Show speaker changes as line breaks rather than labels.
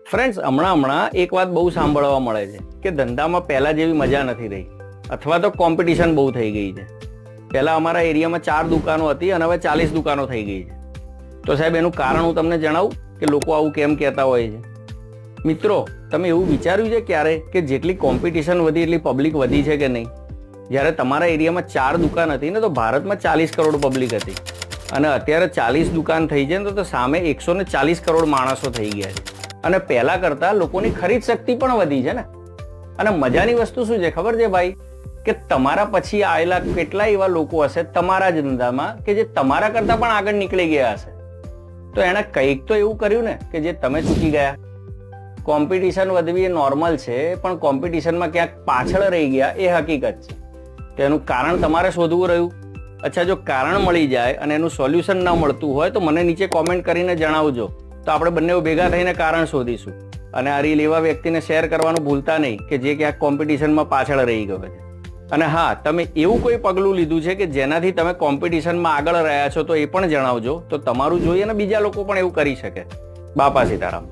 Friends, હમણાં એક વાત બહુ સાંભળવા મળે છે કે ધંધામાં પહેલા જેવી મજા નથી રહી, અથવા તો કોમ્પિટિશન બહુ થઈ ગઈ છે. પહેલા અમારા એરિયામાં 4 દુકાનો હતી અને હવે 40 દુકાનો થઈ ગઈ છે. તો સાહેબ, એનું કારણ હું તમને જણાવું કે લોકો આવું કેમ કહેતા હોય છે. મિત્રો, તમે એવું વિચાર્યું છે ક્યારે કે જેટલી કોમ્પિટિશન વધી એટલી પબ્લિક વધી છે કે નહીં? જ્યારે તમારા એરિયામાં 4 દુકાન હતી ને, તો ભારતમાં 40 કરોડ પબ્લિક હતી, અને અત્યારે 40 દુકાન થઈ છે ને, તો સામે 140 કરોડ માણસો થઈ ગયા છે. અને પહેલા કરતા લોકોની ખરીદ શક્તિ પણ વધી છે ને. અને મજાની વસ્તુ શું છે ખબર છે ભાઈ? કે તમારા પછી આવેલા કેટલા એવા લોકો હશે તમારા જ ધંધામાં કે જે તમારા કરતા પણ આગળ નીકળી ગયા હશે. તો એણે કંઈક તો એવું કર્યું ને કે જે તમે ચૂકી ગયા. કોમ્પિટિશન વધવી એ નોર્મલ છે, પણ કોમ્પિટિશનમાં ક્યાંક પાછળ રહી ગયા એ હકીકત છે. તેનું કારણ તમારે શોધવું રહ્યું. અચ્છા, જો કારણ મળી જાય અને એનું સોલ્યુશન ન મળતું હોય તો મને નીચે કોમેન્ટ કરીને જણાવજો, તો આપણે બંને ભેગા થઈને કારણ શોધીશું. અને આ રીલ એવા વ્યક્તિને શેર કરવાનું ભૂલતા નહીં કે જે ક્યાંક કોમ્પિટિશનમાં પાછળ રહી ગયો છે. અને હા, તમે એવું કોઈ પગલું લીધું છે કે જેનાથી તમે કોમ્પિટિશનમાં આગળ રહ્યા છો, તો એ પણ જણાવજો, તો તમારું જોઈએ ને બીજા લોકો પણ એવું કરી શકે. બાપા સીતારામ.